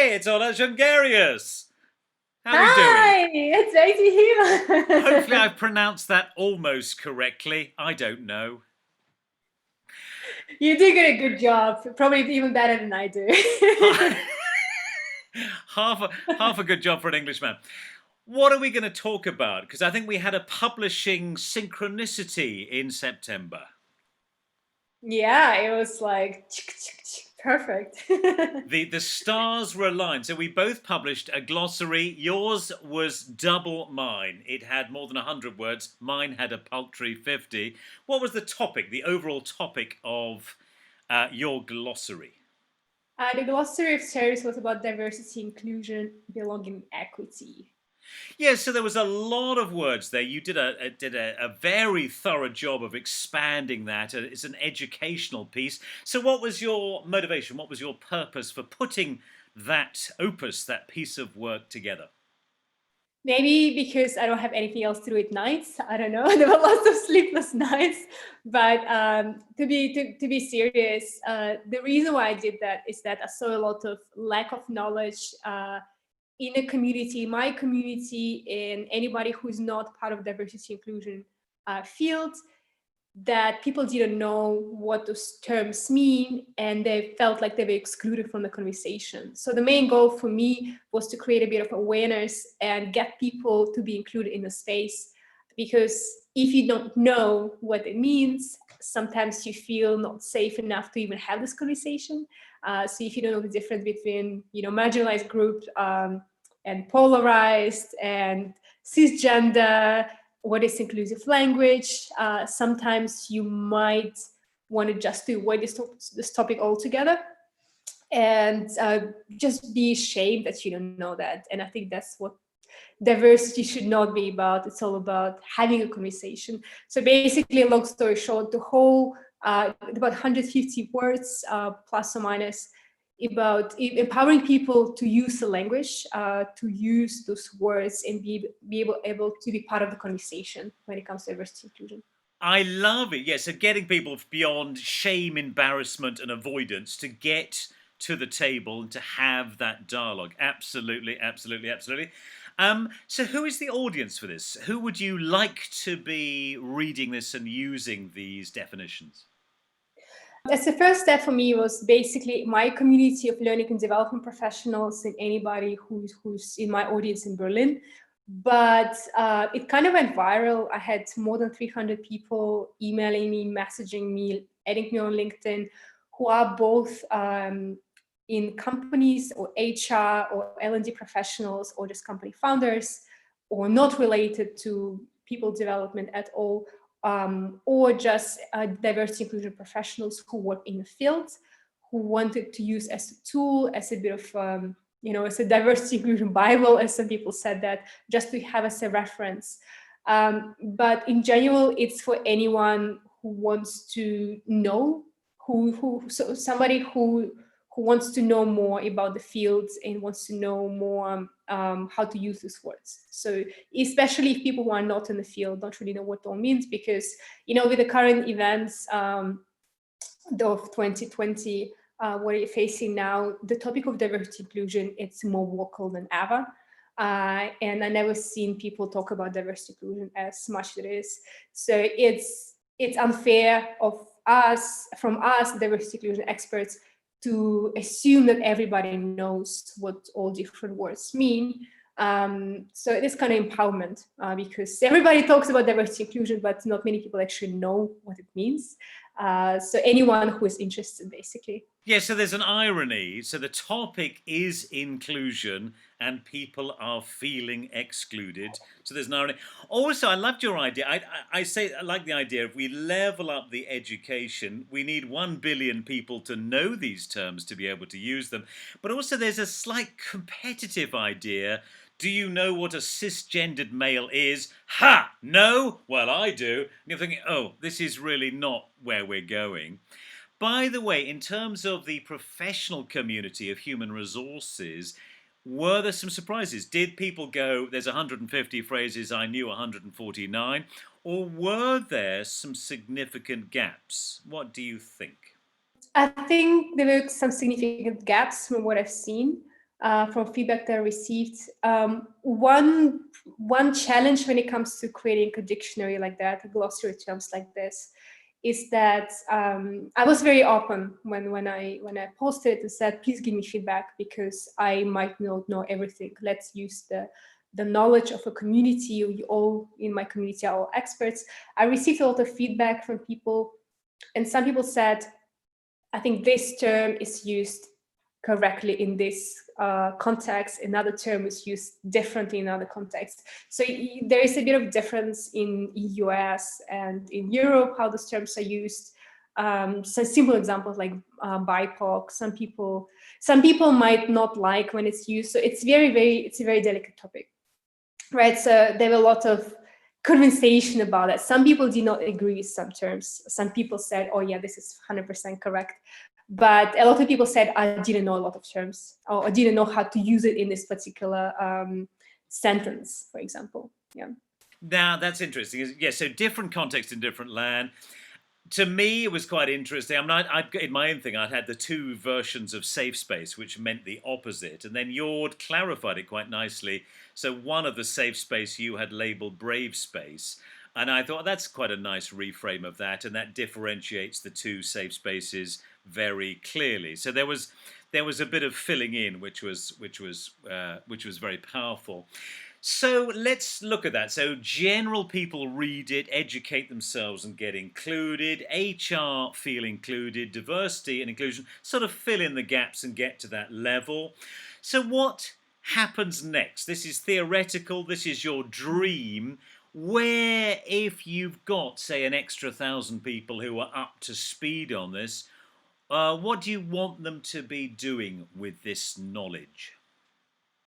Hey, it's Olla Jongerius. How are we doing? Hi, it's nice to Hopefully, hear. I've pronounced that almost correctly. I don't know. You do get a good job, probably even better than I do. half a good job for an Englishman. What are we going to talk about? Because I think we had a publishing synchronicity in September. Yeah, it was like perfect. The stars were aligned. So we both published a glossary. Yours was double mine. It had more than 100 words. Mine had a paltry 50. What was the topic, the overall topic of your glossary? The glossary of series was about diversity, inclusion, belonging, equity. Yeah, so there was a lot of words there. You did a very thorough job of expanding that. It's an educational piece. So, what was your motivation? What was your purpose for putting that opus, that piece of work together? Maybe because I don't have anything else to do at nights. I don't know. There were lots of sleepless nights. But to be serious, the reason why I did that is that I saw a lot of lack of knowledge in a community, my community, and anybody who's not part of diversity inclusion field, that people didn't know what those terms mean and they felt like they were excluded from the conversation. So the main goal for me was to create a bit of awareness and get people to be included in the space, because if you don't know what it means, sometimes you feel not safe enough to even have this conversation. So if you don't know the difference between marginalized groups and polarized and cisgender, what is inclusive language. Sometimes you might want to just avoid this topic altogether and just be ashamed that you don't know that. And I think that's what diversity should not be about. It's all about having a conversation. So basically, long story short, the whole about 150 words plus or minus about empowering people to use the language, to use those words and be able to be part of the conversation when it comes to diversity inclusion. I love it. Yeah, so getting people beyond shame, embarrassment, and avoidance to get to the table and to have that dialogue. Absolutely, absolutely, absolutely. So, who is the audience for this? Who would you like to be reading this and using these definitions? As the first step for me was basically my community of learning and development professionals and anybody who's in my audience in Berlin. But it kind of went viral. I had more than 300 people emailing me, messaging me, adding me on LinkedIn, who are both in companies or HR or L&D professionals or just company founders, or not related to people development at all, or just diversity inclusion professionals who work in the field, who wanted to use as a tool, as a bit of as a diversity inclusion Bible, as some people said, that just to have as a reference. But in general, it's for anyone who wants to know, so somebody who wants to know more about the fields and wants to know more how to use these words. So especially if people who are not in the field don't really know what it all means, because with the current events of 2020, what you're facing now, the topic of diversity inclusion, it's more vocal than ever. And I never seen people talk about diversity inclusion as much as it is. So it's unfair of us, from us, diversity inclusion experts, to assume that everybody knows what all different words mean. So it is kind of empowerment, because everybody talks about diversity inclusion, but not many people actually know what it means. So anyone who is interested, basically. Yeah, so there's an irony. So the topic is inclusion and people are feeling excluded. So there's an irony. Also, I loved your idea. I say I like the idea if we level up the education, we need 1 billion people to know these terms to be able to use them. But also, there's a slight competitive idea. Do you know what a cisgendered male is? Ha! No? Well, I do. And you're thinking, oh, this is really not where we're going. By the way, in terms of the professional community of human resources, were there some surprises? Did people go, there's 150 phrases, I knew 149? Or were there some significant gaps? What do you think? I think there were some significant gaps from what I've seen. from feedback that I received. One challenge when it comes to creating a dictionary like that, a glossary of terms like this, is that I was very open when I posted it and said, please give me feedback because I might not know everything. Let's use the knowledge of a community. You all in my community are all experts. I received a lot of feedback from people, and some people said, I think this term is used correctly in this context. Another term is used differently in other contexts. So there is a bit of difference in US and in Europe how those terms are used. So simple examples like BIPOC. Some people might not like when it's used. So it's a very delicate topic, right? So there were a lot of conversation about it. Some people did not agree with some terms. Some people said, oh yeah, this is 100% correct. But a lot of people said, I didn't know a lot of terms, or I didn't know how to use it in this particular sentence, for example. Yeah. Now, that's interesting. Yeah, so different context in different land. To me, it was quite interesting. I mean, in my own thing, I'd had the two versions of safe space, which meant the opposite. And then Jord clarified it quite nicely. So one of the safe space you had labeled brave space. And I thought that's quite a nice reframe of that. And that differentiates the two safe spaces very clearly. So there was a bit of filling in, which was very powerful. So let's look at that. So general people read it, educate themselves and get included. HR feel included. Diversity and inclusion sort of fill in the gaps and get to that level. So what happens next? This is theoretical. This is your dream. Where, if you've got, say, an extra 1,000 people who are up to speed on this, what do you want them to be doing with this knowledge?